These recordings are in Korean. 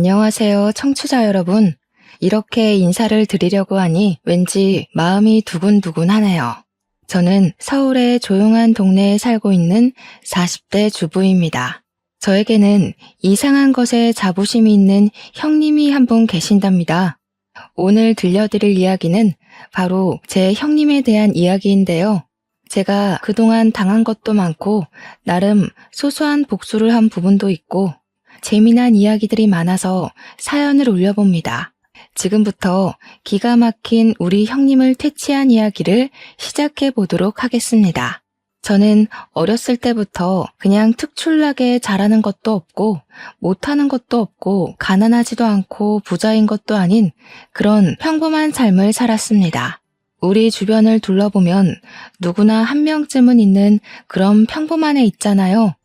안녕하세요, 청취자 여러분. 이렇게 인사를 드리려고 하니 왠지 마음이 두근두근하네요. 저는 서울의 조용한 동네에 살고 있는 40대 주부입니다. 저에게는 이상한 것에 자부심이 있는 형님이 한 분 계신답니다. 오늘 들려드릴 이야기는 바로 제 형님에 대한 이야기인데요. 제가 그동안 당한 것도 많고 나름 소소한 복수를 한 부분도 있고 재미난 이야기들이 많아서 사연을 올려봅니다. 지금부터 기가 막힌 우리 형님을 퇴치한 이야기를 시작해 보도록 하겠습니다. 저는 어렸을 때부터 그냥 특출나게 잘하는 것도 없고 못하는 것도 없고 가난하지도 않고 부자인 것도 아닌 그런 평범한 삶을 살았습니다. 우리 주변을 둘러보면 누구나 한 명쯤은 있는 그런 평범한 애 있잖아요.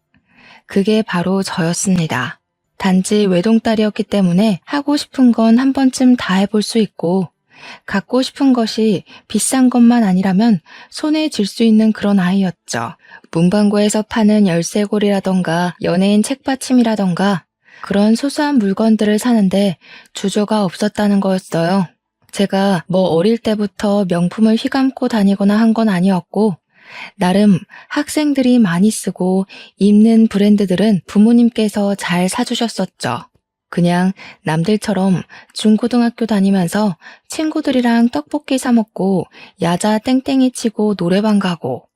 그게 바로 저였습니다. 단지 외동딸이었기 때문에 하고 싶은 건 한 번쯤 다 해볼 수 있고 갖고 싶은 것이 비싼 것만 아니라면 손에 쥘 수 있는 그런 아이였죠. 문방구에서 파는 열쇠고리라던가 연예인 책받침이라던가 그런 소소한 물건들을 사는데 주저가 없었다는 거였어요. 제가 뭐 어릴 때부터 명품을 휘감고 다니거나 한 건 아니었고 나름 학생들이 많이 쓰고 입는 브랜드들은 부모님께서 잘 사주셨었죠. 그냥 남들처럼 중고등학교 다니면서 친구들이랑 떡볶이 사 먹고 야자 땡땡이 치고 노래방 가고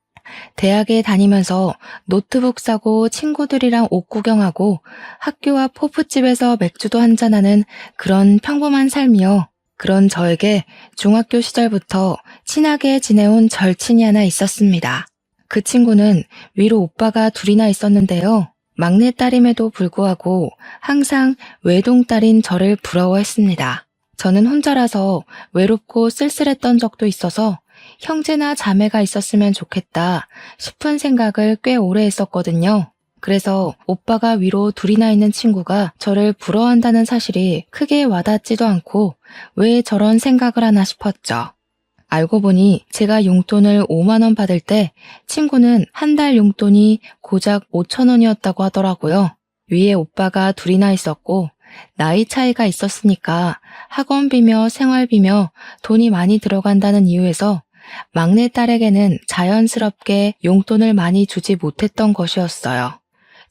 대학에 다니면서 노트북 사고 친구들이랑 옷 구경하고 학교 앞 호프집에서 맥주도 한잔하는 그런 평범한 삶이요. 그런 저에게 중학교 시절부터 친하게 지내온 절친이 하나 있었습니다. 그 친구는 위로 오빠가 둘이나 있었는데요. 막내딸임에도 불구하고 항상 외동딸인 저를 부러워했습니다. 저는 혼자라서 외롭고 쓸쓸했던 적도 있어서 형제나 자매가 있었으면 좋겠다 싶은 생각을 꽤 오래 했었거든요. 그래서 오빠가 위로 둘이나 있는 친구가 저를 부러워한다는 사실이 크게 와닿지도 않고 왜 저런 생각을 하나 싶었죠. 알고 보니 제가 용돈을 5만 원 받을 때 친구는 한 달 용돈이 고작 5천 원이었다고 하더라고요. 위에 오빠가 둘이나 있었고 나이 차이가 있었으니까 학원비며 생활비며 돈이 많이 들어간다는 이유에서 막내딸에게는 자연스럽게 용돈을 많이 주지 못했던 것이었어요.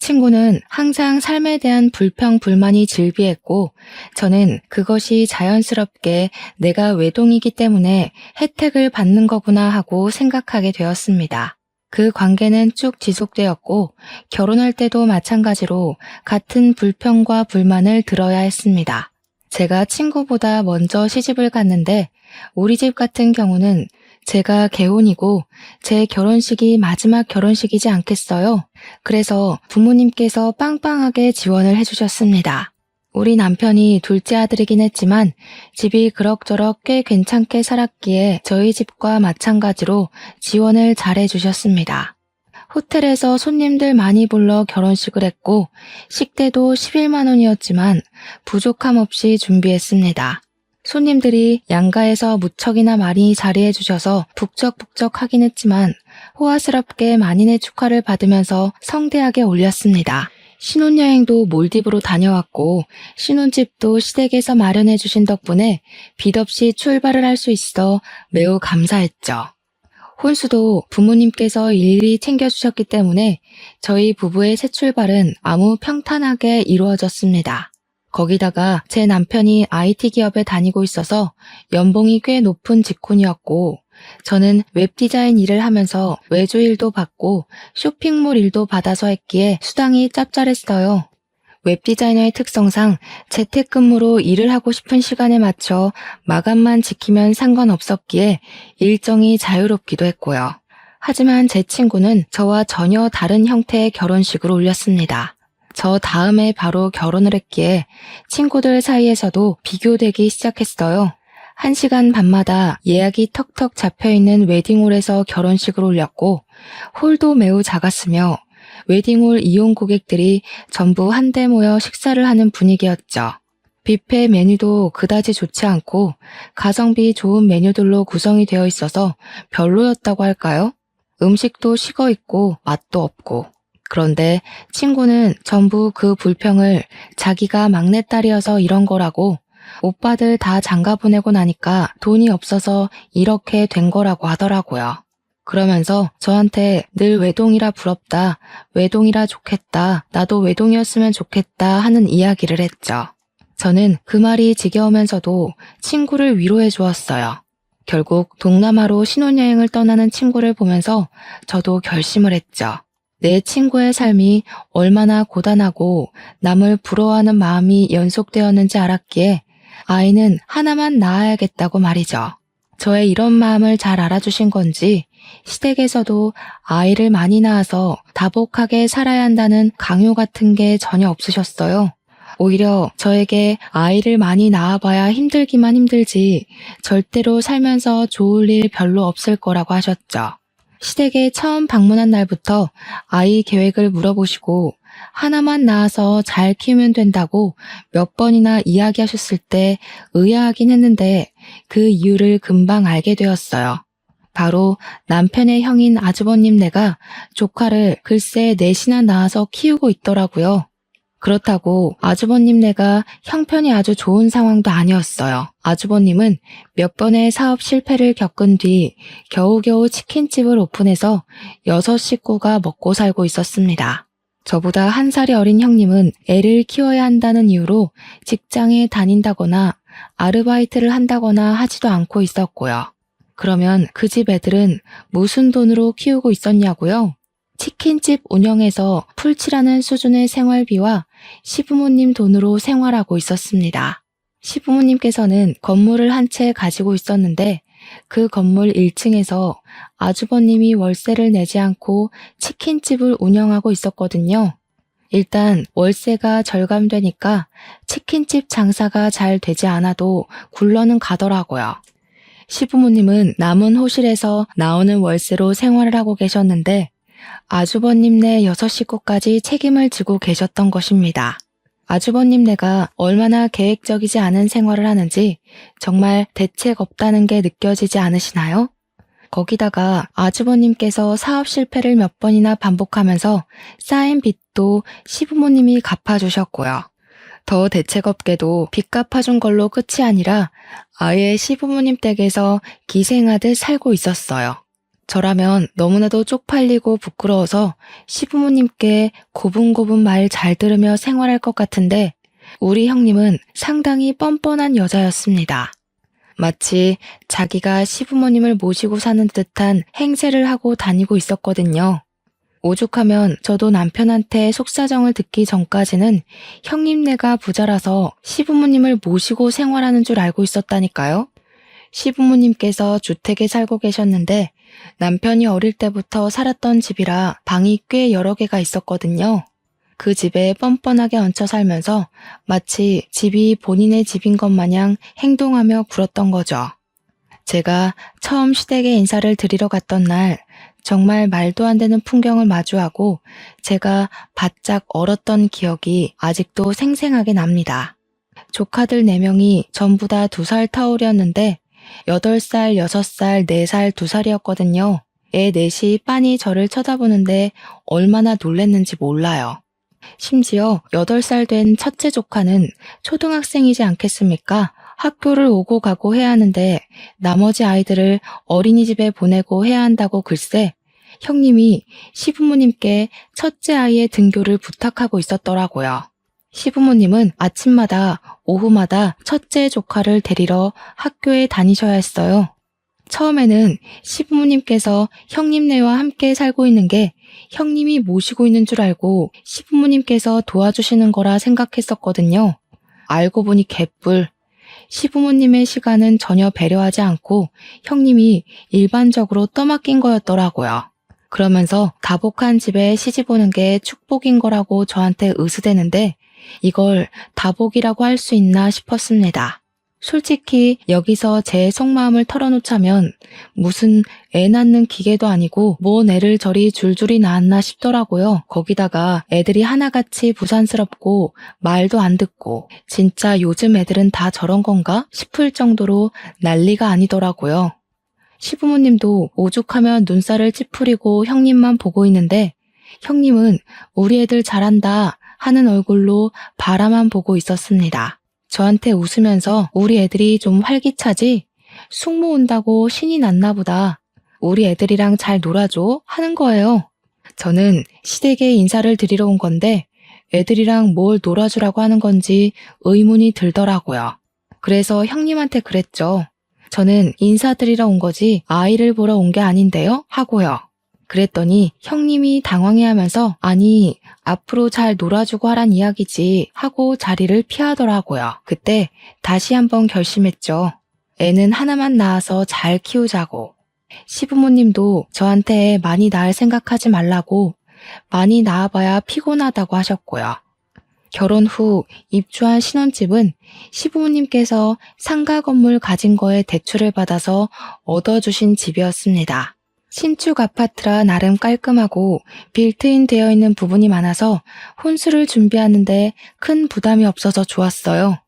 친구는 항상 삶에 대한 불평, 불만이 질비했고 저는 그것이 자연스럽게 내가 외동이기 때문에 혜택을 받는 거구나 하고 생각하게 되었습니다. 그 관계는 쭉 지속되었고 결혼할 때도 마찬가지로 같은 불평과 불만을 들어야 했습니다. 제가 친구보다 먼저 시집을 갔는데 우리 집 같은 경우는 제가 개혼이고 제 결혼식이 마지막 결혼식이지 않겠어요? 그래서 부모님께서 빵빵하게 지원을 해주셨습니다. 우리 남편이 둘째 아들이긴 했지만 집이 그럭저럭 꽤 괜찮게 살았기에 저희 집과 마찬가지로 지원을 잘 해주셨습니다. 호텔에서 손님들 많이 불러 결혼식을 했고 식대도 11만 원이었지만 부족함 없이 준비했습니다. 손님들이 양가에서 무척이나 많이 자리해 주셔서 북적북적하긴 했지만 호화스럽게 만인의 축하를 받으면서 성대하게 올렸습니다. 신혼여행도 몰디브로 다녀왔고 신혼집도 시댁에서 마련해 주신 덕분에 빚 없이 출발을 할 수 있어 매우 감사했죠. 혼수도 부모님께서 일일이 챙겨주셨기 때문에 저희 부부의 새 출발은 아무 평탄하게 이루어졌습니다. 거기다가 제 남편이 IT 기업에 다니고 있어서 연봉이 꽤 높은 직군이었고 저는 웹디자인 일을 하면서 외주 일도 받고 쇼핑몰 일도 받아서 했기에 수당이 짭짤했어요. 웹디자이너의 특성상 재택근무로 일을 하고 싶은 시간에 맞춰 마감만 지키면 상관없었기에 일정이 자유롭기도 했고요. 하지만 제 친구는 저와 전혀 다른 형태의 결혼식을 올렸습니다. 저 다음에 바로 결혼을 했기에 친구들 사이에서도 비교되기 시작했어요. 1시간 반마다 예약이 턱턱 잡혀있는 웨딩홀에서 결혼식을 올렸고 홀도 매우 작았으며 웨딩홀 이용 고객들이 전부 한데 모여 식사를 하는 분위기였죠. 뷔페 메뉴도 그다지 좋지 않고 가성비 좋은 메뉴들로 구성이 되어 있어서 별로였다고 할까요? 음식도 식어 있고 맛도 없고 그런데 친구는 전부 그 불평을 자기가 막내딸이어서 이런 거라고, 오빠들 다 장가 보내고 나니까 돈이 없어서 이렇게 된 거라고 하더라고요. 그러면서 저한테 늘 외동이라 부럽다, 외동이라 좋겠다, 나도 외동이었으면 좋겠다 하는 이야기를 했죠. 저는 그 말이 지겨우면서도 친구를 위로해 주었어요. 결국 동남아로 신혼여행을 떠나는 친구를 보면서 저도 결심을 했죠. 내 친구의 삶이 얼마나 고단하고 남을 부러워하는 마음이 연속되었는지 알았기에 아이는 하나만 낳아야겠다고 말이죠. 저의 이런 마음을 잘 알아주신 건지 시댁에서도 아이를 많이 낳아서 다복하게 살아야 한다는 강요 같은 게 전혀 없으셨어요. 오히려 저에게 아이를 많이 낳아봐야 힘들기만 힘들지 절대로 살면서 좋을 일 별로 없을 거라고 하셨죠. 시댁에 처음 방문한 날부터 아이 계획을 물어보시고 하나만 낳아서 잘 키우면 된다고 몇 번이나 이야기하셨을 때 의아하긴 했는데 그 이유를 금방 알게 되었어요. 바로 남편의 형인 아주버님네가 조카를 글쎄 넷이나 낳아서 키우고 있더라고요. 그렇다고 아주버님네가 형편이 아주 좋은 상황도 아니었어요. 아주버님은 몇 번의 사업 실패를 겪은 뒤 겨우겨우 치킨집을 오픈해서 6식구가 먹고 살고 있었습니다. 저보다 1살이 어린 형님은 애를 키워야 한다는 이유로 직장에 다닌다거나 아르바이트를 한다거나 하지도 않고 있었고요. 그러면 그 집 애들은 무슨 돈으로 키우고 있었냐고요? 치킨집 운영에서 풀칠하는 수준의 생활비와 시부모님 돈으로 생활하고 있었습니다. 시부모님께서는 건물을 한 채 가지고 있었는데 그 건물 1층에서 아주버님이 월세를 내지 않고 치킨집을 운영하고 있었거든요. 일단 월세가 절감되니까 치킨집 장사가 잘 되지 않아도 굴러는 가더라고요. 시부모님은 남은 호실에서 나오는 월세로 생활을 하고 계셨는데 아주버님네 6식구까지 책임을 지고 계셨던 것입니다. 아주버님네가 얼마나 계획적이지 않은 생활을 하는지 정말 대책 없다는 게 느껴지지 않으시나요? 거기다가 아주버님께서 사업 실패를 몇 번이나 반복하면서 쌓인 빚도 시부모님이 갚아주셨고요. 더 대책 없게도 빚 갚아준 걸로 끝이 아니라 아예 시부모님 댁에서 기생하듯 살고 있었어요. 저라면 너무나도 쪽팔리고 부끄러워서 시부모님께 고분고분 말 잘 들으며 생활할 것 같은데 우리 형님은 상당히 뻔뻔한 여자였습니다. 마치 자기가 시부모님을 모시고 사는 듯한 행세를 하고 다니고 있었거든요. 오죽하면 저도 남편한테 속사정을 듣기 전까지는 형님네가 부자라서 시부모님을 모시고 생활하는 줄 알고 있었다니까요. 시부모님께서 주택에 살고 계셨는데 남편이 어릴 때부터 살았던 집이라 방이 꽤 여러 개가 있었거든요. 그 집에 뻔뻔하게 얹혀 살면서 마치 집이 본인의 집인 것 마냥 행동하며 굴었던 거죠. 제가 처음 시댁에 인사를 드리러 갔던 날 정말 말도 안 되는 풍경을 마주하고 제가 바짝 얼었던 기억이 아직도 생생하게 납니다. 조카들 4명이 전부 다 2살 터울이었는데 8살, 6살, 4살, 2살이었거든요. 애 넷이 빤히 저를 쳐다보는데 얼마나 놀랬는지 몰라요. 심지어 8살 된 첫째 조카는 초등학생이지 않겠습니까? 학교를 오고 가고 해야 하는데 나머지 아이들을 어린이집에 보내고 해야 한다고 글쎄 형님이 시부모님께 첫째 아이의 등교를 부탁하고 있었더라고요. 시부모님은 아침마다 오후마다 첫째 조카를 데리러 학교에 다니셔야 했어요. 처음에는 시부모님께서 형님네와 함께 살고 있는 게 형님이 모시고 있는 줄 알고 시부모님께서 도와주시는 거라 생각했었거든요. 알고 보니 개뿔. 시부모님의 시간은 전혀 배려하지 않고 형님이 일반적으로 떠맡긴 거였더라고요. 그러면서 다복한 집에 시집 오는 게 축복인 거라고 저한테 으스대는데 이걸 다복이라고 할 수 있나 싶었습니다. 솔직히 여기서 제 속마음을 털어놓자면 무슨 애 낳는 기계도 아니고 뭔 애를 저리 줄줄이 낳았나 싶더라고요. 거기다가 애들이 하나같이 부산스럽고 말도 안 듣고 진짜 요즘 애들은 다 저런 건가 싶을 정도로 난리가 아니더라고요. 시부모님도 오죽하면 눈살을 찌푸리고 형님만 보고 있는데 형님은 우리 애들 잘한다 하는 얼굴로 바라만 보고 있었습니다. 저한테 웃으면서 우리 애들이 좀 활기차지? 숙모 온다고 신이 났나 보다. 우리 애들이랑 잘 놀아줘 하는 거예요. 저는 시댁에 인사를 드리러 온 건데 애들이랑 뭘 놀아주라고 하는 건지 의문이 들더라고요. 그래서 형님한테 그랬죠. 저는 인사드리러 온 거지 아이를 보러 온 게 아닌데요? 하고요. 그랬더니 형님이 당황해하면서 아니 앞으로 잘 놀아주고 하란 이야기지 하고 자리를 피하더라고요. 그때 다시 한번 결심했죠. 애는 하나만 낳아서 잘 키우자고. 시부모님도 저한테 많이 낳을 생각하지 말라고 많이 낳아봐야 피곤하다고 하셨고요. 결혼 후 입주한 신혼집은 시부모님께서 상가 건물 가진 거에 대출을 받아서 얻어주신 집이었습니다. 신축 아파트라 나름 깔끔하고 빌트인 되어 있는 부분이 많아서 혼수를 준비하는데 큰 부담이 없어서 좋았어요.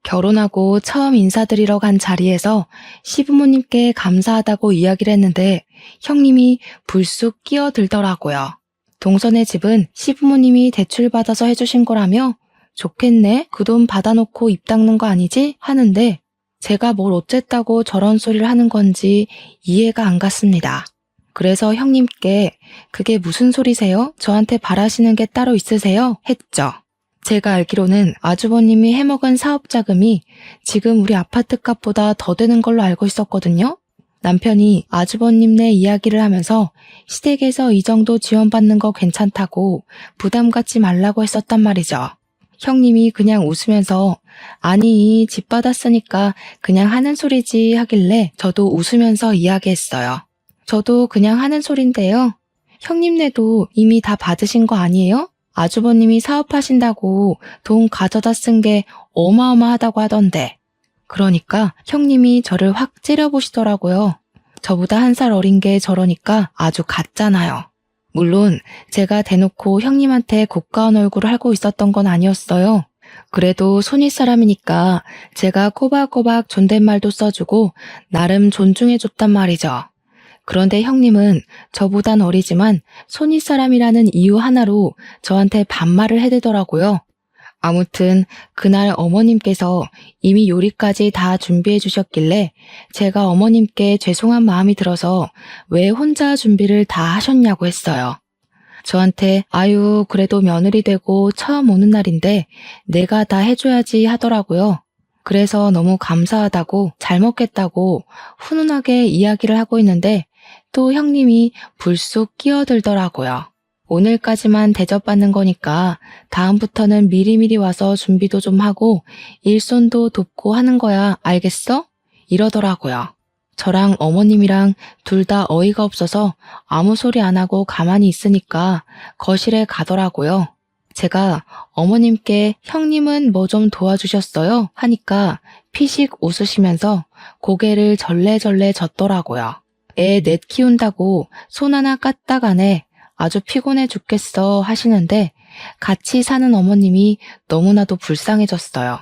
결혼하고 처음 인사드리러 간 자리에서 시부모님께 감사하다고 이야기를 했는데 형님이 불쑥 끼어들더라고요. 동선의 집은 시부모님이 대출받아서 해주신 거라며 좋겠네? 그 돈 받아놓고 입 닦는 거 아니지? 하는데 제가 뭘 어쨌다고 저런 소리를 하는 건지 이해가 안 갔습니다. 그래서 형님께 그게 무슨 소리세요? 저한테 바라시는 게 따로 있으세요? 했죠. 제가 알기로는 아주버님이 해먹은 사업자금이 지금 우리 아파트 값보다 더 되는 걸로 알고 있었거든요. 남편이 아주버님네 이야기를 하면서 시댁에서 이 정도 지원받는 거 괜찮다고 부담 갖지 말라고 했었단 말이죠. 형님이 그냥 웃으면서 아니 집 받았으니까 그냥 하는 소리지 하길래 저도 웃으면서 이야기했어요. 저도 그냥 하는 소린데요. 형님네도 이미 다 받으신 거 아니에요? 아주버님이 사업하신다고 돈 가져다 쓴 게 어마어마하다고 하던데. 그러니까 형님이 저를 확 째려보시더라고요. 저보다 1살 어린 게 저러니까 아주 같잖아요. 물론 제가 대놓고 형님한테 고가운 얼굴을 하고 있었던 건 아니었어요. 그래도 손윗사람이니까 제가 꼬박꼬박 존댓말도 써주고 나름 존중해줬단 말이죠. 그런데 형님은 저보단 어리지만 손윗사람이라는 이유 하나로 저한테 반말을 해대더라고요. 아무튼 그날 어머님께서 이미 요리까지 다 준비해 주셨길래 제가 어머님께 죄송한 마음이 들어서 왜 혼자 준비를 다 하셨냐고 했어요. 저한테 아유 그래도 며느리 되고 처음 오는 날인데 내가 다 해줘야지 하더라고요. 그래서 너무 감사하다고 잘 먹겠다고 훈훈하게 이야기를 하고 있는데 또 형님이 불쑥 끼어들더라고요. 오늘까지만 대접받는 거니까 다음부터는 미리미리 와서 준비도 좀 하고 일손도 돕고 하는 거야 알겠어? 이러더라고요. 저랑 어머님이랑 둘 다 어이가 없어서 아무 소리 안 하고 가만히 있으니까 거실에 가더라고요. 제가 어머님께 형님은 뭐 좀 도와주셨어요? 하니까 피식 웃으시면서 고개를 절레절레 젓더라고요. 애 넷 키운다고 손 하나 까딱 안 해. 아주 피곤해 죽겠어 하시는데 같이 사는 어머님이 너무나도 불쌍해졌어요.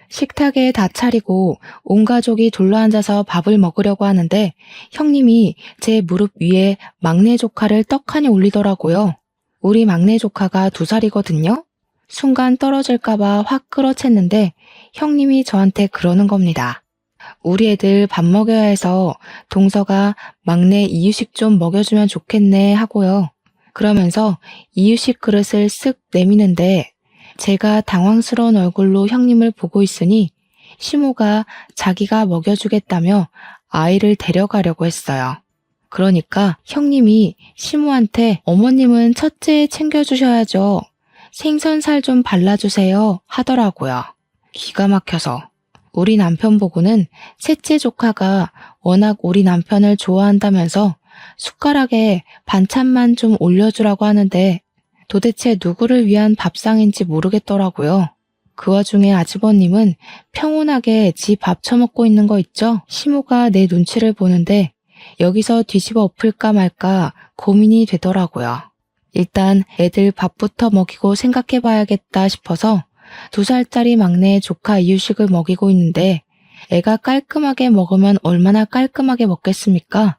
식탁에 다 차리고 온 가족이 둘러앉아서 밥을 먹으려고 하는데 형님이 제 무릎 위에 막내 조카를 떡하니 올리더라고요. 우리 막내 조카가 2살이거든요. 순간 떨어질까봐 확 끌어챘는데 형님이 저한테 그러는 겁니다. 우리 애들 밥 먹여야 해서 동서가 막내 이유식 좀 먹여주면 좋겠네 하고요. 그러면서 이유식 그릇을 쓱 내미는데 제가 당황스러운 얼굴로 형님을 보고 있으니 시모가 자기가 먹여주겠다며 아이를 데려가려고 했어요. 그러니까 형님이 시모한테 어머님은 첫째 챙겨주셔야죠. 생선살 좀 발라주세요 하더라고요. 기가 막혀서. 우리 남편 보고는 셋째 조카가 워낙 우리 남편을 좋아한다면서 숟가락에 반찬만 좀 올려주라고 하는데 도대체 누구를 위한 밥상인지 모르겠더라고요. 그 와중에 아주버님은 평온하게 지 밥 처먹고 있는 거 있죠? 시모가 내 눈치를 보는데 여기서 뒤집어 엎을까 말까 고민이 되더라고요. 일단 애들 밥부터 먹이고 생각해봐야겠다 싶어서 2살짜리 막내 조카 이유식을 먹이고 있는데 애가 깔끔하게 먹으면 얼마나 깔끔하게 먹겠습니까?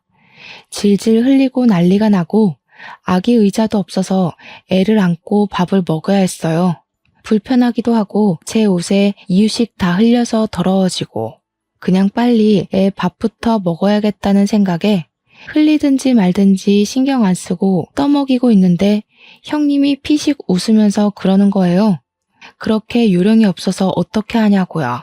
질질 흘리고 난리가 나고 아기 의자도 없어서 애를 안고 밥을 먹어야 했어요. 불편하기도 하고 제 옷에 이유식 다 흘려서 더러워지고 그냥 빨리 애 밥부터 먹어야겠다는 생각에 흘리든지 말든지 신경 안 쓰고 떠먹이고 있는데 형님이 피식 웃으면서 그러는 거예요. 그렇게 요령이 없어서 어떻게 하냐고요.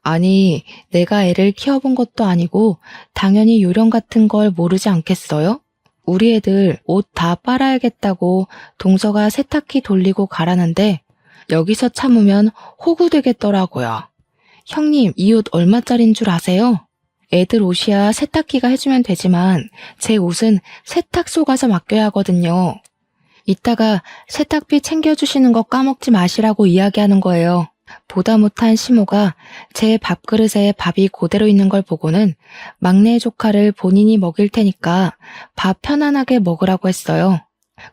아니, 내가 애를 키워본 것도 아니고 당연히 요령 같은 걸 모르지 않겠어요? 우리 애들 옷 다 빨아야겠다고 동서가 세탁기 돌리고 가라는데 여기서 참으면 호구되겠더라고요. 형님, 이 옷 얼마짜린 줄 아세요? 애들 옷이야 세탁기가 해주면 되지만 제 옷은 세탁소 가서 맡겨야 하거든요. 이따가 세탁비 챙겨주시는 거 까먹지 마시라고 이야기하는 거예요. 보다 못한 시모가 제 밥그릇에 밥이 그대로 있는 걸 보고는 막내 조카를 본인이 먹일 테니까 밥 편안하게 먹으라고 했어요.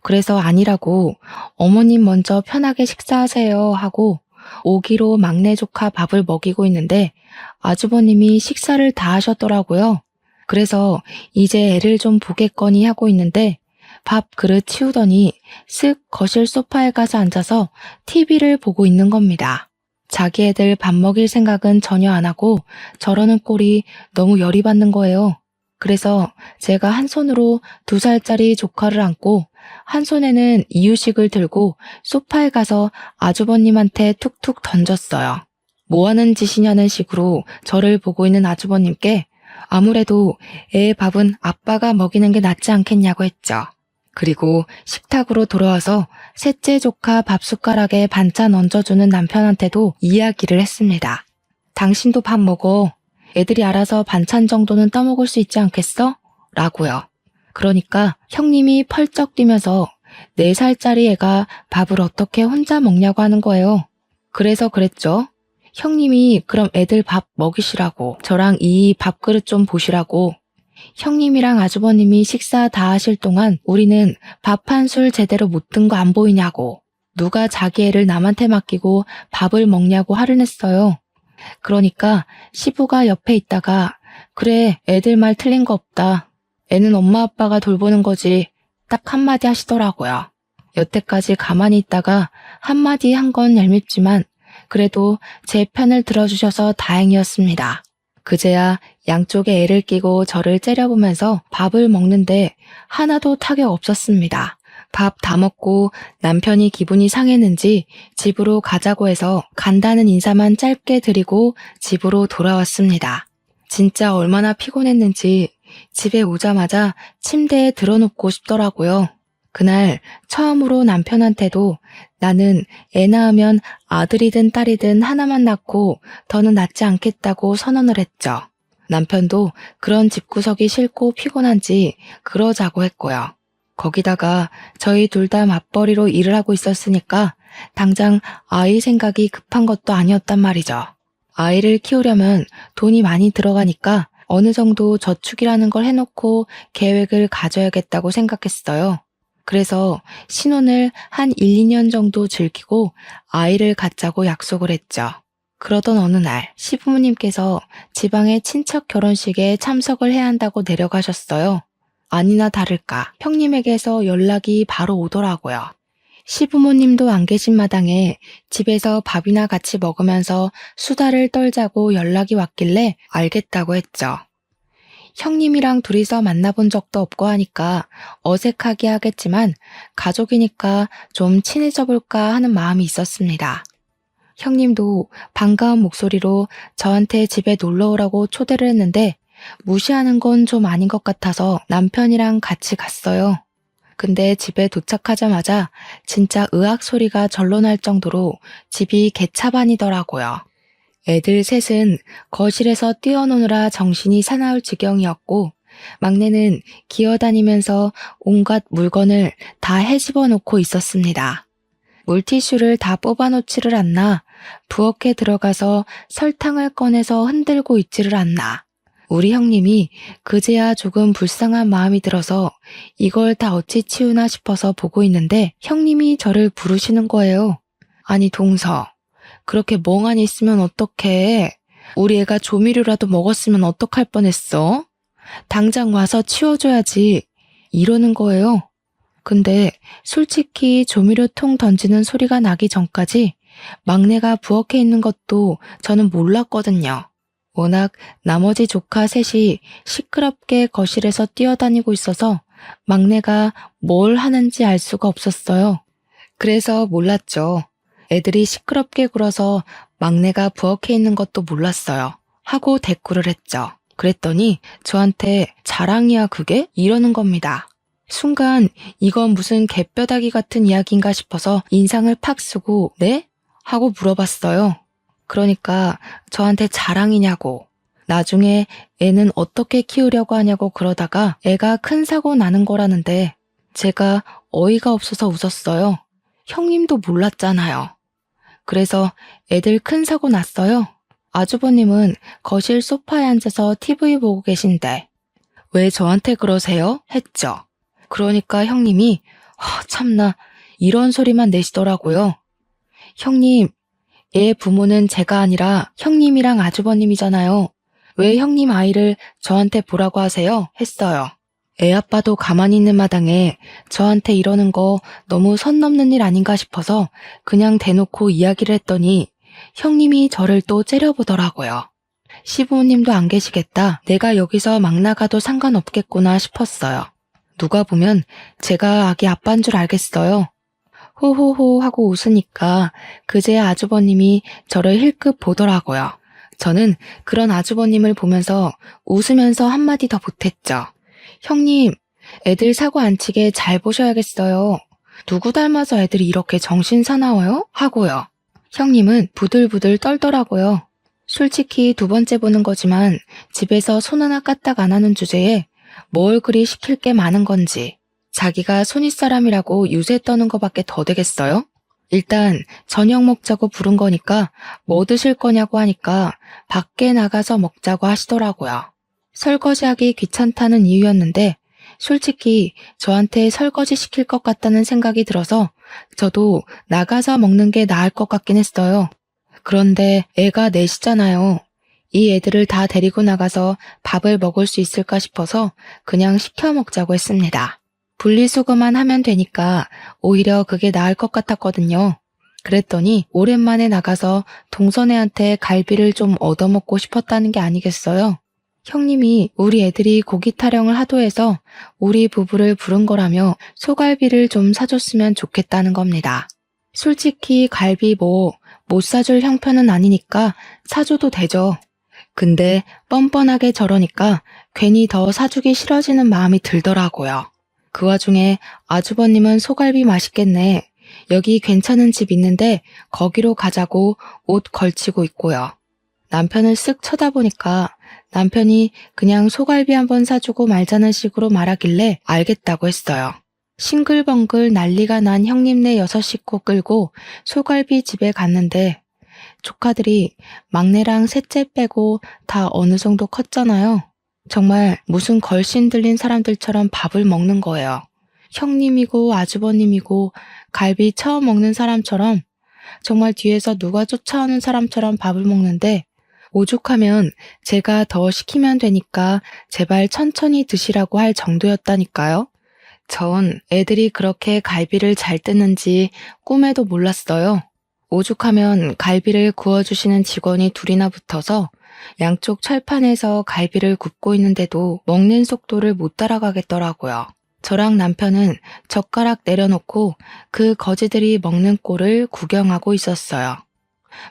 그래서 아니라고 어머님 먼저 편하게 식사하세요 하고 오기로 막내 조카 밥을 먹이고 있는데 아주버님이 식사를 다 하셨더라고요. 그래서 이제 애를 좀 보겠거니 하고 있는데 밥 그릇 치우더니 쓱 거실 소파에 가서 앉아서 TV를 보고 있는 겁니다. 자기 애들 밥 먹일 생각은 전혀 안 하고 저러는 꼴이 너무 열이 받는 거예요. 그래서 제가 한 손으로 2살짜리 조카를 안고 한 손에는 이유식을 들고 소파에 가서 아주버님한테 툭툭 던졌어요. 뭐 하는 짓이냐는 식으로 저를 보고 있는 아주버님께 아무래도 애 밥은 아빠가 먹이는 게 낫지 않겠냐고 했죠. 그리고 식탁으로 돌아와서 셋째 조카 밥숟가락에 반찬 얹어주는 남편한테도 이야기를 했습니다. 당신도 밥 먹어. 애들이 알아서 반찬 정도는 떠먹을 수 있지 않겠어? 라고요. 그러니까 형님이 펄쩍 뛰면서 4살짜리 애가 밥을 어떻게 혼자 먹냐고 하는 거예요. 그래서 그랬죠. 형님이 그럼 애들 밥 먹이시라고 저랑 이 밥그릇 좀 보시라고. 형님이랑 아주버님이 식사 다 하실 동안 우리는 밥 한 술 제대로 못 든 거 안 보이냐고 누가 자기 애를 남한테 맡기고 밥을 먹냐고 화를 냈어요. 그러니까 시부가 옆에 있다가 그래 애들 말 틀린 거 없다. 애는 엄마 아빠가 돌보는 거지. 딱 한마디 하시더라고요. 여태까지 가만히 있다가 한마디 한 건 얄밉지만 그래도 제 편을 들어주셔서 다행이었습니다. 그제야 양쪽에 애를 끼고 저를 째려보면서 밥을 먹는데 하나도 타격 없었습니다. 밥 다 먹고 남편이 기분이 상했는지 집으로 가자고 해서 간다는 인사만 짧게 드리고 집으로 돌아왔습니다. 진짜 얼마나 피곤했는지 집에 오자마자 침대에 들어눕고 싶더라고요. 그날 처음으로 남편한테도 나는 애 낳으면 아들이든 딸이든 하나만 낳고 더는 낳지 않겠다고 선언을 했죠. 남편도 그런 집구석이 싫고 피곤한지 그러자고 했고요. 거기다가 저희 둘 다 맞벌이로 일을 하고 있었으니까 당장 아이 생각이 급한 것도 아니었단 말이죠. 아이를 키우려면 돈이 많이 들어가니까 어느 정도 저축이라는 걸 해놓고 계획을 가져야겠다고 생각했어요. 그래서 신혼을 한 1, 2년 정도 즐기고 아이를 갖자고 약속을 했죠. 그러던 어느 날 시부모님께서 지방의 친척 결혼식에 참석을 해야 한다고 내려가셨어요. 아니나 다를까 형님에게서 연락이 바로 오더라고요. 시부모님도 안 계신 마당에 집에서 밥이나 같이 먹으면서 수다를 떨자고 연락이 왔길래 알겠다고 했죠. 형님이랑 둘이서 만나본 적도 없고 하니까 어색하게 하겠지만 가족이니까 좀 친해져 볼까 하는 마음이 있었습니다. 형님도 반가운 목소리로 저한테 집에 놀러 오라고 초대를 했는데 무시하는 건 좀 아닌 것 같아서 남편이랑 같이 갔어요. 근데 집에 도착하자마자 진짜 의악 소리가 절로 날 정도로 집이 개차반이더라고요. 애들 셋은 거실에서 뛰어노느라 정신이 사나울 지경이었고 막내는 기어다니면서 온갖 물건을 다 헤집어 놓고 있었습니다. 물티슈를 다 뽑아놓지를 않나, 부엌에 들어가서 설탕을 꺼내서 흔들고 있지를 않나. 우리 형님이 그제야 조금 불쌍한 마음이 들어서 이걸 다 어찌 치우나 싶어서 보고 있는데 형님이 저를 부르시는 거예요. 아니 동서, 그렇게 멍하니 있으면 어떡해. 우리 애가 조미료라도 먹었으면 어떡할 뻔했어. 당장 와서 치워줘야지. 이러는 거예요. 근데 솔직히 조미료통 던지는 소리가 나기 전까지 막내가 부엌에 있는 것도 저는 몰랐거든요. 워낙 나머지 조카 셋이 시끄럽게 거실에서 뛰어다니고 있어서 막내가 뭘 하는지 알 수가 없었어요. 그래서 몰랐죠. 애들이 시끄럽게 굴어서 막내가 부엌에 있는 것도 몰랐어요. 하고 대꾸를 했죠. 그랬더니 저한테 자랑이야 그게? 이러는 겁니다. 순간 이건 무슨 개뼈다귀 같은 이야기인가 싶어서 인상을 팍 쓰고 네? 하고 물어봤어요. 그러니까 저한테 자랑이냐고. 나중에 애는 어떻게 키우려고 하냐고 그러다가 애가 큰 사고 나는 거라는데 제가 어이가 없어서 웃었어요. 형님도 몰랐잖아요. 그래서 애들 큰 사고 났어요. 아주버님은 거실 소파에 앉아서 TV 보고 계신데 왜 저한테 그러세요? 했죠. 그러니까 형님이 참나 이런 소리만 내시더라고요. 형님, 얘 부모는 제가 아니라 형님이랑 아주버님이잖아요. 왜 형님 아이를 저한테 보라고 하세요? 했어요. 애 아빠도 가만히 있는 마당에 저한테 이러는 거 너무 선 넘는 일 아닌가 싶어서 그냥 대놓고 이야기를 했더니 형님이 저를 또 째려보더라고요. 시부모님도 안 계시겠다. 내가 여기서 막 나가도 상관없겠구나 싶었어요. 누가 보면 제가 아기 아빠인 줄 알겠어요. 호호호 하고 웃으니까 그제 아주버님이 저를 힐끗 보더라고요. 저는 그런 아주버님을 보면서 웃으면서 한마디 더 보탰죠. 형님, 애들 사고 안 치게 잘 보셔야겠어요. 누구 닮아서 애들이 이렇게 정신 사나워요? 하고요. 형님은 부들부들 떨더라고요. 솔직히 두 번째 보는 거지만 집에서 손 하나 까딱 안 하는 주제에 뭘 그리 시킬 게 많은 건지 자기가 손윗사람이라고 유세 떠는 거밖에 더 되겠어요? 일단 저녁 먹자고 부른 거니까 뭐 드실 거냐고 하니까 밖에 나가서 먹자고 하시더라고요. 설거지하기 귀찮다는 이유였는데 솔직히 저한테 설거지 시킬 것 같다는 생각이 들어서 저도 나가서 먹는 게 나을 것 같긴 했어요. 그런데 애가 넷이잖아요. 이 애들을 다 데리고 나가서 밥을 먹을 수 있을까 싶어서 그냥 시켜 먹자고 했습니다. 분리수거만 하면 되니까 오히려 그게 나을 것 같았거든요. 그랬더니 오랜만에 나가서 동선애한테 갈비를 좀 얻어먹고 싶었다는 게 아니겠어요? 형님이 우리 애들이 고기 타령을 하도 해서 우리 부부를 부른 거라며 소갈비를 좀 사줬으면 좋겠다는 겁니다. 솔직히 갈비 못 사줄 형편은 아니니까 사줘도 되죠. 근데 뻔뻔하게 저러니까 괜히 더 사주기 싫어지는 마음이 들더라고요. 그 와중에 아주버님은 소갈비 맛있겠네. 여기 괜찮은 집 있는데 거기로 가자고 옷 걸치고 있고요. 남편을 쓱 쳐다보니까 남편이 그냥 소갈비 한번 사주고 말자는 식으로 말하길래 알겠다고 했어요. 싱글벙글 난리가 난 형님네 6식구 끌고 소갈비 집에 갔는데 조카들이 막내랑 셋째 빼고 다 어느 정도 컸잖아요. 정말 무슨 걸신 들린 사람들처럼 밥을 먹는 거예요. 형님이고 아주버님이고 갈비 처음 먹는 사람처럼 정말 뒤에서 누가 쫓아오는 사람처럼 밥을 먹는데 오죽하면 제가 더 시키면 되니까 제발 천천히 드시라고 할 정도였다니까요. 전 애들이 그렇게 갈비를 잘 뜯는지 꿈에도 몰랐어요. 오죽하면 갈비를 구워주시는 직원이 둘이나 붙어서 양쪽 철판에서 갈비를 굽고 있는데도 먹는 속도를 못 따라가겠더라고요. 저랑 남편은 젓가락 내려놓고 그 거지들이 먹는 꼴을 구경하고 있었어요.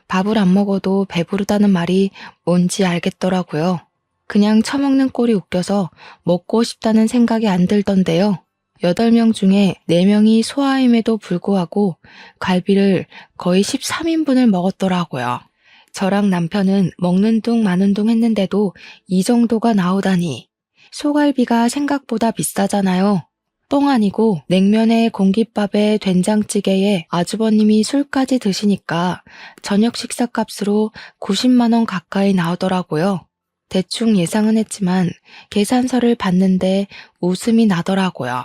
밥을 안 먹어도 배부르다는 말이 뭔지 알겠더라고요. 그냥 처먹는 꼴이 웃겨서 먹고 싶다는 생각이 안 들던데요. 8명 중에 4명이 소아임에도 불구하고 갈비를 거의 13인분을 먹었더라고요. 저랑 남편은 먹는 둥 마는 둥 했는데도 이 정도가 나오다니. 소갈비가 생각보다 비싸잖아요. 뻥 아니고 냉면에 공깃밥에 된장찌개에 아주버님이 술까지 드시니까 저녁 식사값으로 90만 원 가까이 나오더라고요. 대충 예상은 했지만 계산서를 봤는데 웃음이 나더라고요.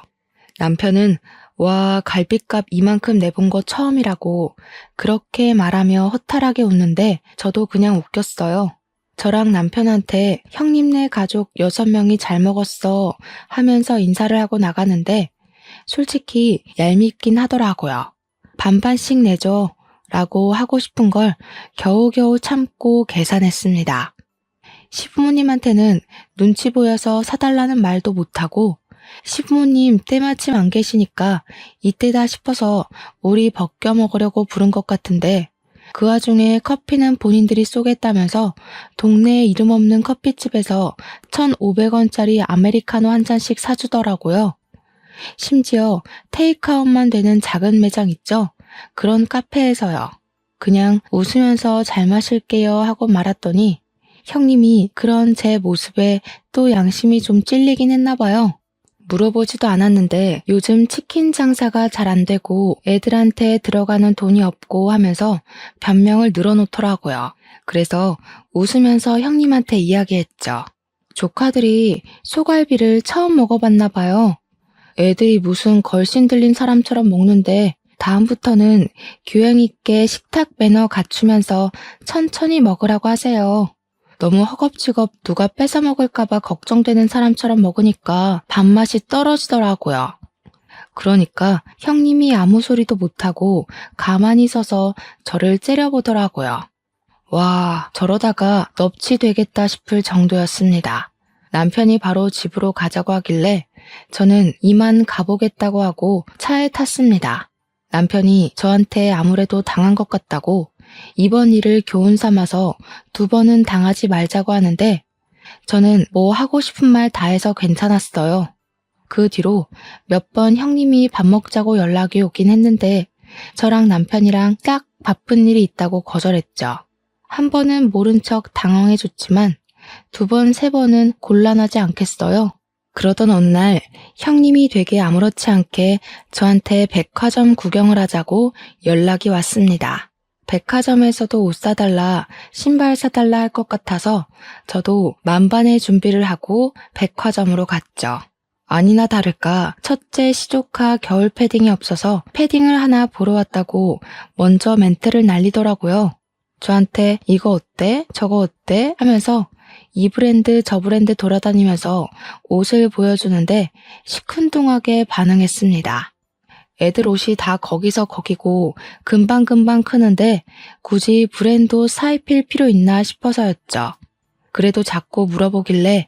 남편은 와 갈비값 이만큼 내본 거 처음이라고 그렇게 말하며 허탈하게 웃는데 저도 그냥 웃겼어요. 저랑 남편한테 형님네 가족 6명이 잘 먹었어 하면서 인사를 하고 나가는데 솔직히 얄밉긴 하더라고요. 반반씩 내줘 라고 하고 싶은 걸 겨우겨우 참고 계산했습니다. 시부모님한테는 눈치 보여서 사달라는 말도 못하고 시부모님 때마침 안 계시니까 이때다 싶어서 우리 벗겨 먹으려고 부른 것 같은데 그 와중에 커피는 본인들이 쏘겠다면서 동네에 이름 없는 커피집에서 1,500원짜리 아메리카노 한 잔씩 사주더라고요. 심지어 테이크아웃만 되는 작은 매장 있죠? 그런 카페에서요. 그냥 웃으면서 잘 마실게요 하고 말았더니 형님이 그런 제 모습에 또 양심이 좀 찔리긴 했나 봐요. 물어보지도 않았는데 요즘 치킨 장사가 잘 안 되고 애들한테 들어가는 돈이 없고 하면서 변명을 늘어놓더라고요. 그래서 웃으면서 형님한테 이야기했죠. 조카들이 소갈비를 처음 먹어봤나 봐요. 애들이 무슨 걸신 들린 사람처럼 먹는데 다음부터는 교양 있게 식탁 매너 갖추면서 천천히 먹으라고 하세요. 너무 허겁지겁 누가 뺏어 먹을까봐 걱정되는 사람처럼 먹으니까 밥맛이 떨어지더라고요. 그러니까 형님이 아무 소리도 못하고 가만히 서서 저를 째려보더라고요. 와, 저러다가 넙치 되겠다 싶을 정도였습니다. 남편이 바로 집으로 가자고 하길래 저는 이만 가보겠다고 하고 차에 탔습니다. 남편이 저한테 아무래도 당한 것 같다고 이번 일을 교훈 삼아서 2번은 당하지 말자고 하는데 저는 뭐 하고 싶은 말 다 해서 괜찮았어요. 그 뒤로 몇 번 형님이 밥 먹자고 연락이 오긴 했는데 저랑 남편이랑 딱 바쁜 일이 있다고 거절했죠. 한 번은 모른 척 당황해줬지만 2번, 3번은 곤란하지 않겠어요? 그러던 어느 날 형님이 되게 아무렇지 않게 저한테 백화점 구경을 하자고 연락이 왔습니다. 백화점에서도 옷 사달라, 신발 사달라 할 것 같아서 저도 만반의 준비를 하고 백화점으로 갔죠. 아니나 다를까 첫째 시조카 겨울 패딩이 없어서 패딩을 하나 보러 왔다고 먼저 멘트를 날리더라고요. 저한테 이거 어때? 저거 어때? 하면서 이 브랜드 저 브랜드 돌아다니면서 옷을 보여주는데 시큰둥하게 반응했습니다. 애들 옷이 다 거기서 거기고 금방금방 크는데 굳이 브랜드 옷 사입힐 필요 있나 싶어서였죠. 그래도 자꾸 물어보길래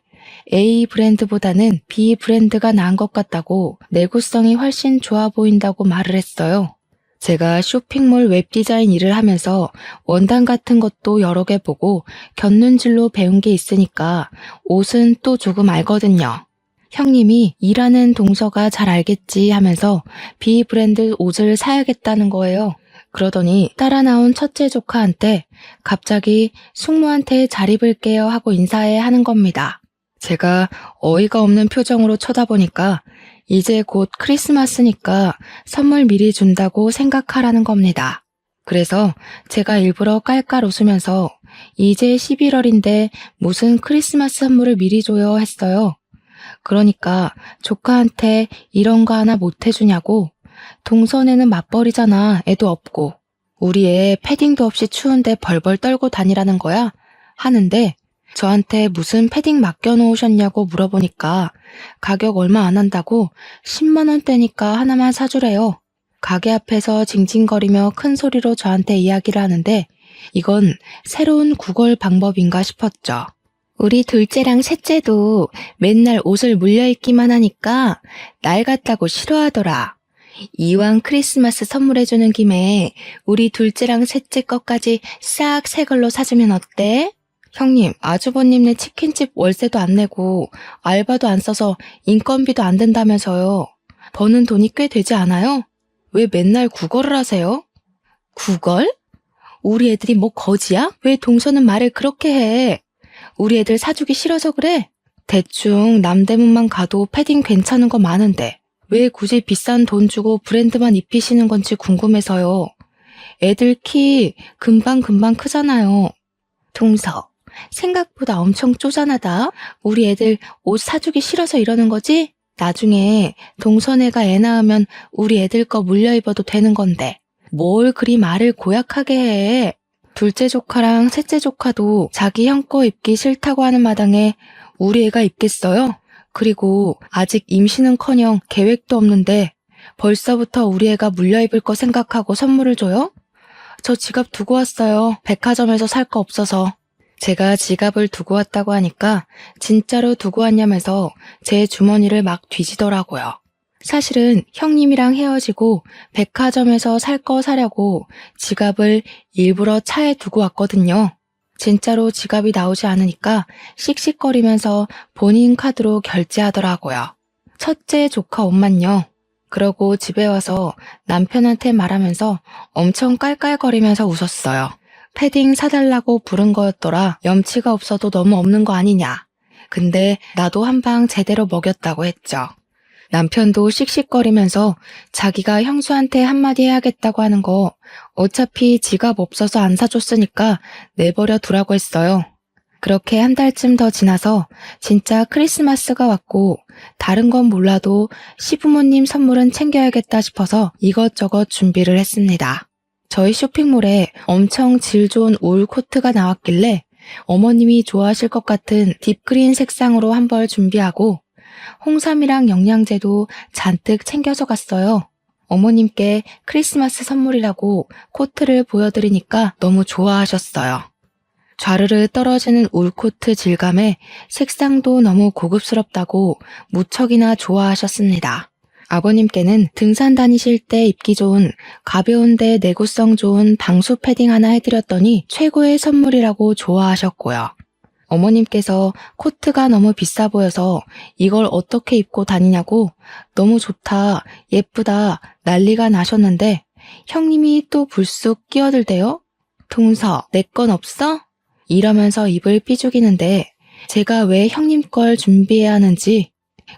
A 브랜드보다는 B 브랜드가 나은 것 같다고 내구성이 훨씬 좋아 보인다고 말을 했어요. 제가 쇼핑몰 웹디자인 일을 하면서 원단 같은 것도 여러 개 보고 곁눈질로 배운 게 있으니까 옷은 또 조금 알거든요. 형님이 일하는 동서가 잘 알겠지 하면서 B 브랜드 옷을 사야겠다는 거예요. 그러더니 따라 나온 첫째 조카한테 갑자기 숙모한테 잘 입을게요 하고 인사해 하는 겁니다. 제가 어이가 없는 표정으로 쳐다보니까 이제 곧 크리스마스니까 선물 미리 준다고 생각하라는 겁니다. 그래서 제가 일부러 깔깔 웃으면서 이제 11월인데 무슨 크리스마스 선물을 미리 줘요 했어요. 그러니까 조카한테 이런 거 하나 못 해주냐고. 동선에는 맞벌이잖아. 애도 없고. 우리 애 패딩도 없이 추운데 벌벌 떨고 다니라는 거야? 하는데 저한테 무슨 패딩 맡겨놓으셨냐고 물어보니까 가격 얼마 안 한다고 10만 원대니까 하나만 사주래요. 가게 앞에서 징징거리며 큰 소리로 저한테 이야기를 하는데 이건 새로운 구걸 방법인가 싶었죠. 우리 둘째랑 셋째도 맨날 옷을 물려입기만 하니까 날 같다고 싫어하더라. 이왕 크리스마스 선물해주는 김에 우리 둘째랑 셋째 것까지 싹 새 걸로 사주면 어때? 형님, 아주버님네 치킨집 월세도 안 내고 알바도 안 써서 인건비도 안 된다면서요. 버는 돈이 꽤 되지 않아요? 왜 맨날 구걸을 하세요? 구걸? 우리 애들이 뭐 거지야? 왜 동서는 말을 그렇게 해? 우리 애들 사주기 싫어서 그래? 대충 남대문만 가도 패딩 괜찮은 거 많은데 왜 굳이 비싼 돈 주고 브랜드만 입히시는 건지 궁금해서요. 애들 키 금방금방 크잖아요. 동서, 생각보다 엄청 쪼잔하다. 우리 애들 옷 사주기 싫어서 이러는 거지? 나중에 동서네가 애 낳으면 우리 애들 거 물려 입어도 되는 건데 뭘 그리 말을 고약하게 해. 둘째 조카랑 셋째 조카도 자기 형 거 입기 싫다고 하는 마당에 우리 애가 입겠어요? 그리고 아직 임신은커녕 계획도 없는데 벌써부터 우리 애가 물려입을 거 생각하고 선물을 줘요? 저 지갑 두고 왔어요. 백화점에서 살 거 없어서. 제가 지갑을 두고 왔다고 하니까 진짜로 두고 왔냐면서 제 주머니를 막 뒤지더라고요. 사실은 형님이랑 헤어지고 백화점에서 살 거 사려고 지갑을 일부러 차에 두고 왔거든요. 진짜로 지갑이 나오지 않으니까 씩씩거리면서 본인 카드로 결제하더라고요. 첫째 조카 옷만요. 그러고 집에 와서 남편한테 말하면서 엄청 깔깔거리면서 웃었어요. 패딩 사달라고 부른 거였더라. 염치가 없어도 너무 없는 거 아니냐. 근데 나도 한 방 제대로 먹였다고 했죠. 남편도 씩씩거리면서 자기가 형수한테 한마디 해야겠다고 하는 거 어차피 지갑 없어서 안 사줬으니까 내버려 두라고 했어요. 그렇게 한 달쯤 더 지나서 진짜 크리스마스가 왔고 다른 건 몰라도 시부모님 선물은 챙겨야겠다 싶어서 이것저것 준비를 했습니다. 저희 쇼핑몰에 엄청 질 좋은 울 코트가 나왔길래 어머님이 좋아하실 것 같은 딥그린 색상으로 한 벌 준비하고 홍삼이랑 영양제도 잔뜩 챙겨서 갔어요. 어머님께 크리스마스 선물이라고 코트를 보여드리니까 너무 좋아하셨어요. 좌르르 떨어지는 울코트 질감에 색상도 너무 고급스럽다고 무척이나 좋아하셨습니다. 아버님께는 등산 다니실 때 입기 좋은 가벼운데 내구성 좋은 방수 패딩 하나 해드렸더니 최고의 선물이라고 좋아하셨고요. 어머님께서 코트가 너무 비싸 보여서 이걸 어떻게 입고 다니냐고 너무 좋다, 예쁘다 난리가 나셨는데 형님이 또 불쑥 끼어들대요. 동서, 내 건 없어? 이러면서 입을 삐죽이는데 제가 왜 형님 걸 준비해야 하는지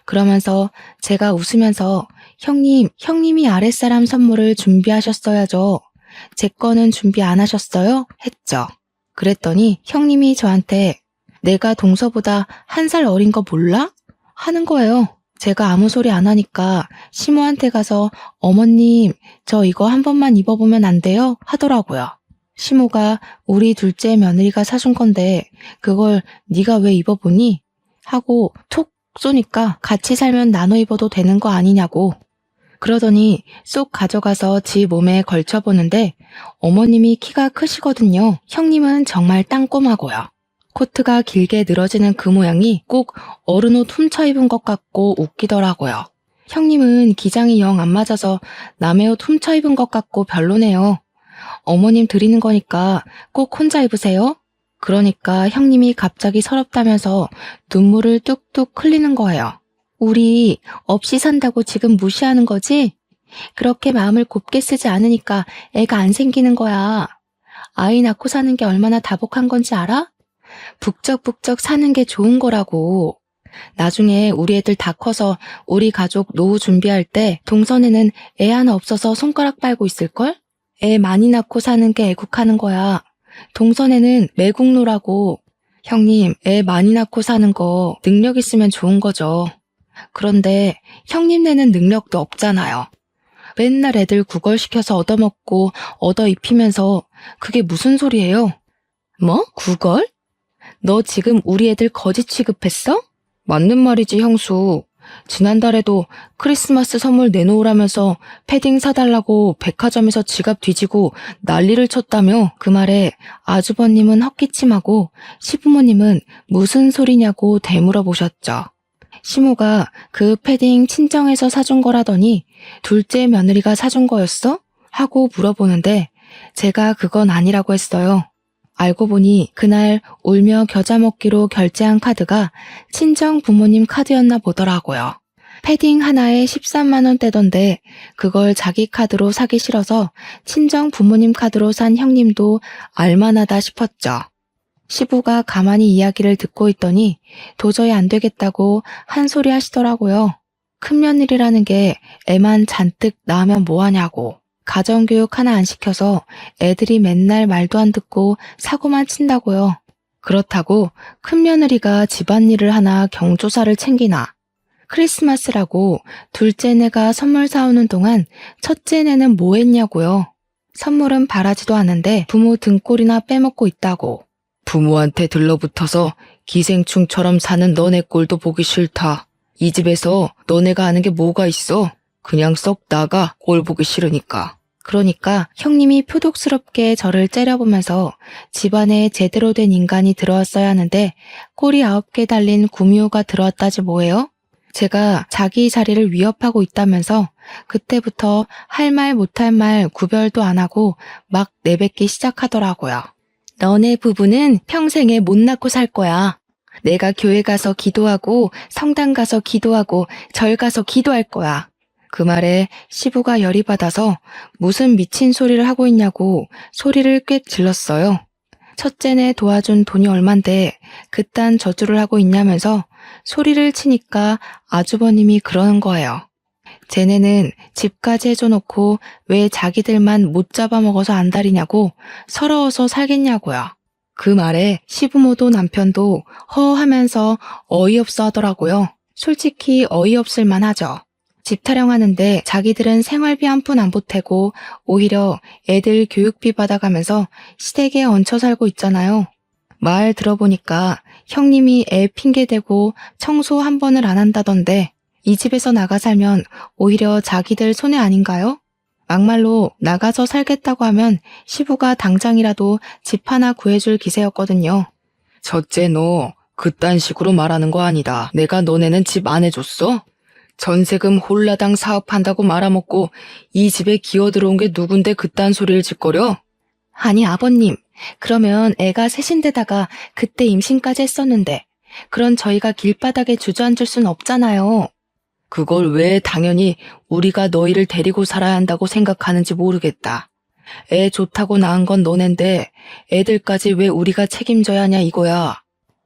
그러면서 제가 웃으면서 형님이 아랫사람 선물을 준비하셨어야죠. 제 거는 준비 안 하셨어요? 했죠. 그랬더니 형님이 저한테 내가 동서보다 1살 어린 거 몰라? 하는 거예요. 제가 아무 소리 안 하니까 시모한테 가서 어머님 저 이거 한 번만 입어보면 안 돼요? 하더라고요. 시모가 우리 둘째 며느리가 사준 건데 그걸 네가 왜 입어보니? 하고 톡 쏘니까 같이 살면 나눠 입어도 되는 거 아니냐고. 그러더니 쏙 가져가서 지 몸에 걸쳐보는데 어머님이 키가 크시거든요. 형님은 정말 땅꼬마고요. 코트가 길게 늘어지는 그 모양이 꼭 어른 옷 훔쳐 입은 것 같고 웃기더라고요. 형님은 기장이 영 안 맞아서 남의 옷 훔쳐 입은 것 같고 별로네요. 어머님 드리는 거니까 꼭 혼자 입으세요. 그러니까 형님이 갑자기 서럽다면서 눈물을 뚝뚝 흘리는 거예요. 우리 없이 산다고 지금 무시하는 거지? 그렇게 마음을 곱게 쓰지 않으니까 애가 안 생기는 거야. 아이 낳고 사는 게 얼마나 다복한 건지 알아? 북적북적 사는 게 좋은 거라고. 나중에 우리 애들 다 커서 우리 가족 노후 준비할 때 동선에는 애 하나 없어서 손가락 빨고 있을걸? 애 많이 낳고 사는 게 애국하는 거야. 동선에는 매국노라고. 형님, 애 많이 낳고 사는 거 능력 있으면 좋은 거죠. 그런데 형님네는 능력도 없잖아요. 맨날 애들 구걸시켜서 얻어먹고 얻어입히면서 그게 무슨 소리예요? 뭐? 구걸? 너 지금 우리 애들 거지 취급했어? 맞는 말이지, 형수. 지난달에도 크리스마스 선물 내놓으라면서 패딩 사달라고 백화점에서 지갑 뒤지고 난리를 쳤다며. 그 말에 아주버님은 헛기침하고 시부모님은 무슨 소리냐고 되물어보셨죠. 시모가 그 패딩 친정에서 사준 거라더니 둘째 며느리가 사준 거였어? 하고 물어보는데 제가 그건 아니라고 했어요. 알고 보니 그날 울며 겨자 먹기로 결제한 카드가 친정 부모님 카드였나 보더라고요. 패딩 하나에 13만 원대던데 그걸 자기 카드로 사기 싫어서 친정 부모님 카드로 산 형님도 알만하다 싶었죠. 시부가 가만히 이야기를 듣고 있더니 도저히 안 되겠다고 한 소리 하시더라고요. 큰며느리라는 게 애만 잔뜩 낳으면 뭐하냐고. 가정교육 하나 안 시켜서 애들이 맨날 말도 안 듣고 사고만 친다고요. 그렇다고 큰며느리가 집안일을 하나 경조사를 챙기나. 크리스마스라고 둘째네가 선물 사오는 동안 첫째네는 뭐 했냐고요. 선물은 바라지도 않는데 부모 등골이나 빼먹고 있다고. 부모한테 들러붙어서 기생충처럼 사는 너네 꼴도 보기 싫다. 이 집에서 너네가 아는 게 뭐가 있어? 그냥 썩 나가, 꼴 보기 싫으니까. 그러니까 형님이 표독스럽게 저를 째려보면서 집안에 제대로 된 인간이 들어왔어야 하는데 꼬리 9개 달린 구미호가 들어왔다지 뭐예요? 제가 자기 자리를 위협하고 있다면서 그때부터 할 말 못할 말 구별도 안 하고 막 내뱉기 시작하더라고요. 너네 부부는 평생에 못 낳고 살 거야. 내가 교회 가서 기도하고 성당 가서 기도하고 절 가서 기도할 거야. 그 말에 시부가 열이 받아서 무슨 미친 소리를 하고 있냐고 소리를 꽤 질렀어요. 첫째네 도와준 돈이 얼만데 그딴 저주를 하고 있냐면서 소리를 치니까 아주버님이 그러는 거예요. 쟤네는 집까지 해줘놓고 왜 자기들만 못 잡아먹어서 안달이냐고 서러워서 살겠냐고요. 그 말에 시부모도 남편도 허허하면서 어이없어 하더라고요. 솔직히 어이없을 만하죠. 집 타령하는데 자기들은 생활비 한 푼 안 보태고 오히려 애들 교육비 받아가면서 시댁에 얹혀 살고 있잖아요. 말 들어보니까 형님이 애 핑계대고 청소 한 번을 안 한다던데 이 집에서 나가 살면 오히려 자기들 손해 아닌가요? 막말로 나가서 살겠다고 하면 시부가 당장이라도 집 하나 구해줄 기세였거든요. 첫째 너 그딴 식으로 말하는 거 아니다. 내가 너네는 집 안 해줬어? 전세금 홀라당 사업한다고 말아먹고 이 집에 기어들어온 게 누군데 그딴 소리를 짓거려? 아니 아버님, 그러면 애가 셋인데다가 그때 임신까지 했었는데 그런 저희가 길바닥에 주저앉을 순 없잖아요. 그걸 왜 당연히 우리가 너희를 데리고 살아야 한다고 생각하는지 모르겠다. 애 좋다고 낳은 건 너넨데 애들까지 왜 우리가 책임져야 하냐 이거야.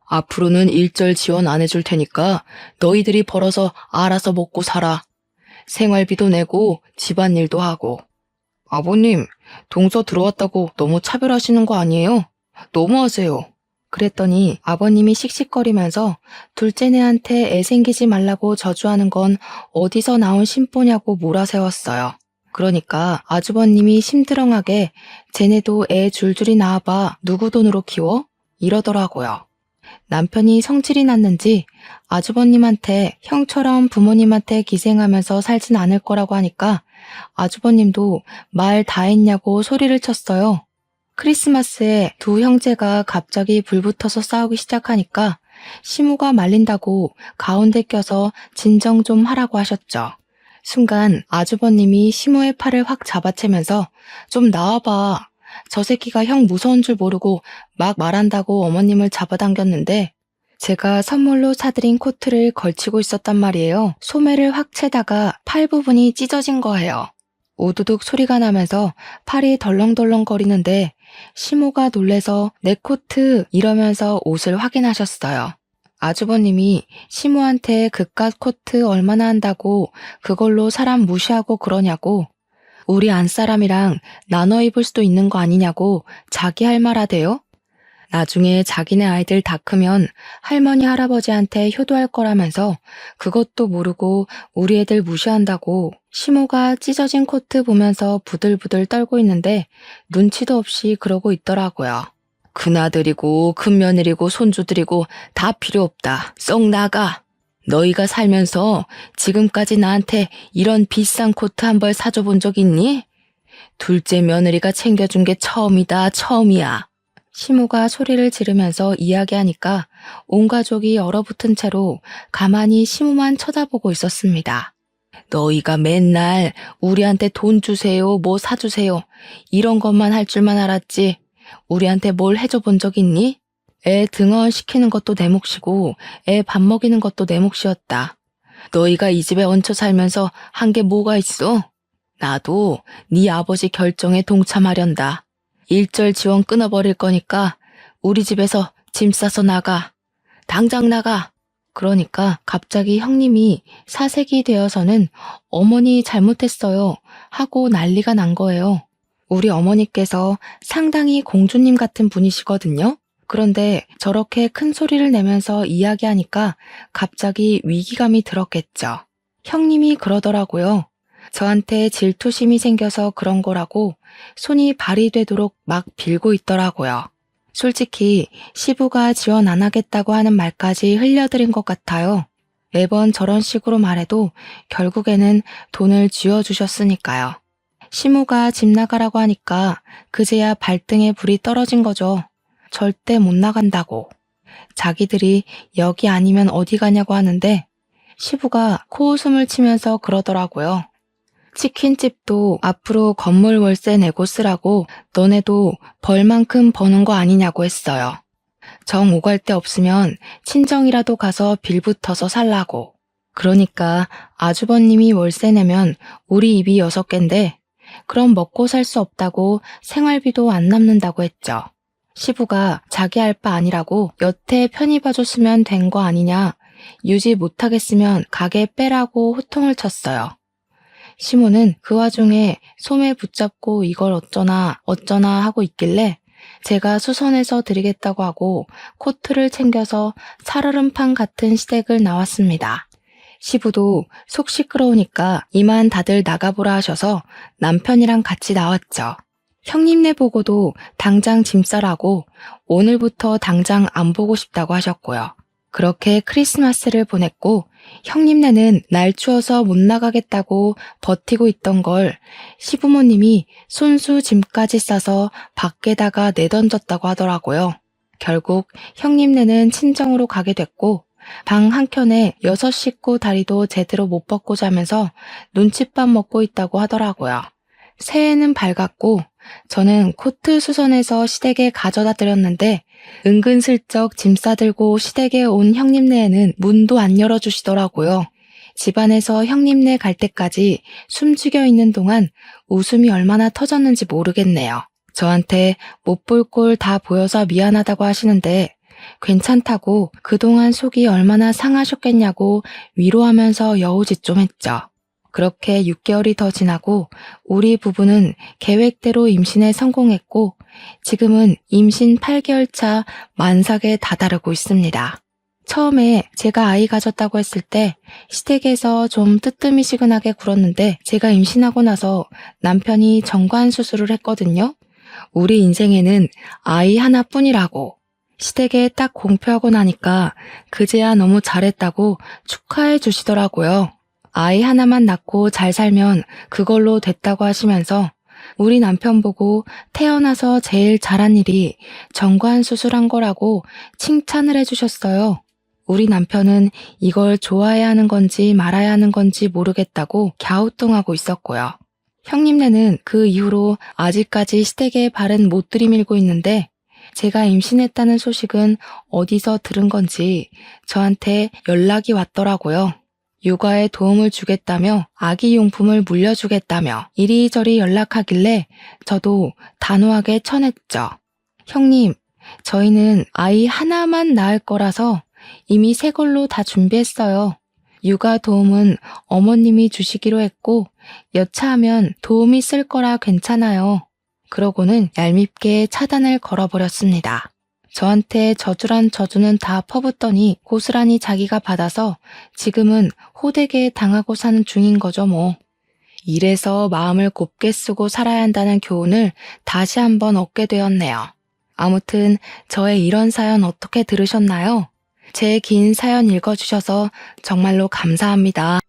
앞으로는 일절 지원 안 해줄 테니까 너희들이 벌어서 알아서 먹고 살아. 생활비도 내고 집안일도 하고. 아버님, 동서 들어왔다고 너무 차별하시는 거 아니에요? 너무하세요. 그랬더니 아버님이 씩씩거리면서 둘째네한테 애 생기지 말라고 저주하는 건 어디서 나온 신보냐고 몰아세웠어요. 그러니까 아주버님이 심드렁하게 쟤네도 애 줄줄이 낳아봐 누구 돈으로 키워? 이러더라고요. 남편이 성질이 났는지 아주버님한테 형처럼 부모님한테 기생하면서 살진 않을 거라고 하니까 아주버님도 말 다 했냐고 소리를 쳤어요. 크리스마스에 두 형제가 갑자기 불붙어서 싸우기 시작하니까 시무가 말린다고 가운데 껴서 진정 좀 하라고 하셨죠. 순간 아주버님이 시무의 팔을 확 잡아채면서 좀 나와봐. 저 새끼가 형 무서운 줄 모르고 막 말한다고 어머님을 잡아당겼는데 제가 선물로 사드린 코트를 걸치고 있었단 말이에요. 소매를 확 채다가 팔 부분이 찢어진 거예요. 우두둑 소리가 나면서 팔이 덜렁덜렁거리는데 시모가 놀래서 내 코트 이러면서 옷을 확인하셨어요. 아주버님이 시모한테 그깟 코트 얼마나 한다고 그걸로 사람 무시하고 그러냐고 우리 안사람이랑 나눠 입을 수도 있는 거 아니냐고 자기 할 말 하대요. 나중에 자기네 아이들 다 크면 할머니 할아버지한테 효도할 거라면서 그것도 모르고 우리 애들 무시한다고 시모가 찢어진 코트 보면서 부들부들 떨고 있는데 눈치도 없이 그러고 있더라고요. 큰아들이고 큰며느리고 손주들이고 다 필요 없다. 썩 나가. 너희가 살면서 지금까지 나한테 이런 비싼 코트 한 벌 사줘 본 적 있니? 둘째 며느리가 챙겨준 게 처음이다, 처음이야. 시모가 소리를 지르면서 이야기하니까 온 가족이 얼어붙은 채로 가만히 시모만 쳐다보고 있었습니다. 너희가 맨날 우리한테 돈 주세요, 뭐 사주세요 이런 것만 할 줄만 알았지 우리한테 뭘 해줘 본 적 있니? 애 등원 시키는 것도 내 몫이고 애 밥 먹이는 것도 내 몫이었다. 너희가 이 집에 얹혀 살면서 한 게 뭐가 있어? 나도 네 아버지 결정에 동참하련다. 일절 지원 끊어버릴 거니까 우리 집에서 짐 싸서 나가. 당장 나가. 그러니까 갑자기 형님이 사색이 되어서는 어머니 잘못했어요 하고 난리가 난 거예요. 우리 어머니께서 상당히 공주님 같은 분이시거든요. 그런데 저렇게 큰 소리를 내면서 이야기하니까 갑자기 위기감이 들었겠죠. 형님이 그러더라고요. 저한테 질투심이 생겨서 그런 거라고 손이 발이 되도록 막 빌고 있더라고요. 솔직히 시부가 지원 안 하겠다고 하는 말까지 흘려들인 것 같아요. 매번 저런 식으로 말해도 결국에는 돈을 쥐어주셨으니까요. 시무가 집 나가라고 하니까 그제야 발등에 불이 떨어진 거죠. 절대 못 나간다고. 자기들이 여기 아니면 어디 가냐고 하는데 시부가 코웃음을 치면서 그러더라고요. 치킨집도 앞으로 건물 월세 내고 쓰라고 너네도 벌만큼 버는 거 아니냐고 했어요. 정 오갈 데 없으면 친정이라도 가서 빌붙어서 살라고. 그러니까 아주버님이 월세 내면 우리 입이 6개인데 그럼 먹고 살 수 없다고 생활비도 안 남는다고 했죠. 시부가 자기 할 바 아니라고 여태 편히 봐줬으면 된 거 아니냐, 유지 못하겠으면 가게 빼라고 호통을 쳤어요. 시모는 그 와중에 소매 붙잡고 이걸 어쩌나 하고 있길래 제가 수선해서 드리겠다고 하고 코트를 챙겨서 살얼음판 같은 시댁을 나왔습니다. 시부도 속 시끄러우니까 이만 다들 나가보라 하셔서 남편이랑 같이 나왔죠. 형님네 보고도 당장 짐 싸라고 오늘부터 당장 안 보고 싶다고 하셨고요. 그렇게 크리스마스를 보냈고 형님네는 날 추워서 못 나가겠다고 버티고 있던 걸 시부모님이 손수 짐까지 싸서 밖에다가 내던졌다고 하더라고요. 결국 형님네는 친정으로 가게 됐고 방 한켠에 6 식구 다리도 제대로 못 벗고 자면서 눈칫밥 먹고 있다고 하더라고요. 새해는 밝았고 저는 코트 수선해서 시댁에 가져다 드렸는데 은근슬쩍 짐 싸들고 시댁에 온 형님네에는 문도 안 열어주시더라고요. 집안에서 형님네 갈 때까지 숨죽여 있는 동안 웃음이 얼마나 터졌는지 모르겠네요. 저한테 못 볼 꼴 다 보여서 미안하다고 하시는데 괜찮다고 그동안 속이 얼마나 상하셨겠냐고 위로하면서 여우짓 좀 했죠. 그렇게 6개월이 더 지나고 우리 부부는 계획대로 임신에 성공했고 지금은 임신 8개월 차 만삭에 다다르고 있습니다. 처음에 제가 아이 가졌다고 했을 때 시댁에서 좀 뜨뜨미시근하게 굴었는데 제가 임신하고 나서 남편이 정관 수술을 했거든요. 우리 인생에는 아이 하나뿐이라고. 시댁에 딱 공표하고 나니까 그제야 너무 잘했다고 축하해 주시더라고요. 아이 하나만 낳고 잘 살면 그걸로 됐다고 하시면서 우리 남편 보고 태어나서 제일 잘한 일이 정관 수술한 거라고 칭찬을 해주셨어요. 우리 남편은 이걸 좋아해야 하는 건지 말아야 하는 건지 모르겠다고 갸우뚱하고 있었고요. 형님네는 그 이후로 아직까지 시댁에 발은 못 들이밀고 있는데 제가 임신했다는 소식은 어디서 들은 건지 저한테 연락이 왔더라고요. 육아에 도움을 주겠다며 아기 용품을 물려주겠다며 이리저리 연락하길래 저도 단호하게 쳐냈죠. 형님, 저희는 아이 하나만 낳을 거라서 이미 새 걸로 다 준비했어요. 육아 도움은 어머님이 주시기로 했고 여차하면 도움이 쓸 거라 괜찮아요. 그러고는 얄밉게 차단을 걸어버렸습니다. 저한테 저주란 저주는 다 퍼붓더니 고스란히 자기가 받아서 지금은 호되게 당하고 사는 중인 거죠 뭐. 이래서 마음을 곱게 쓰고 살아야 한다는 교훈을 다시 한번 얻게 되었네요. 아무튼 저의 이런 사연 어떻게 들으셨나요? 제 긴 사연 읽어주셔서 정말로 감사합니다.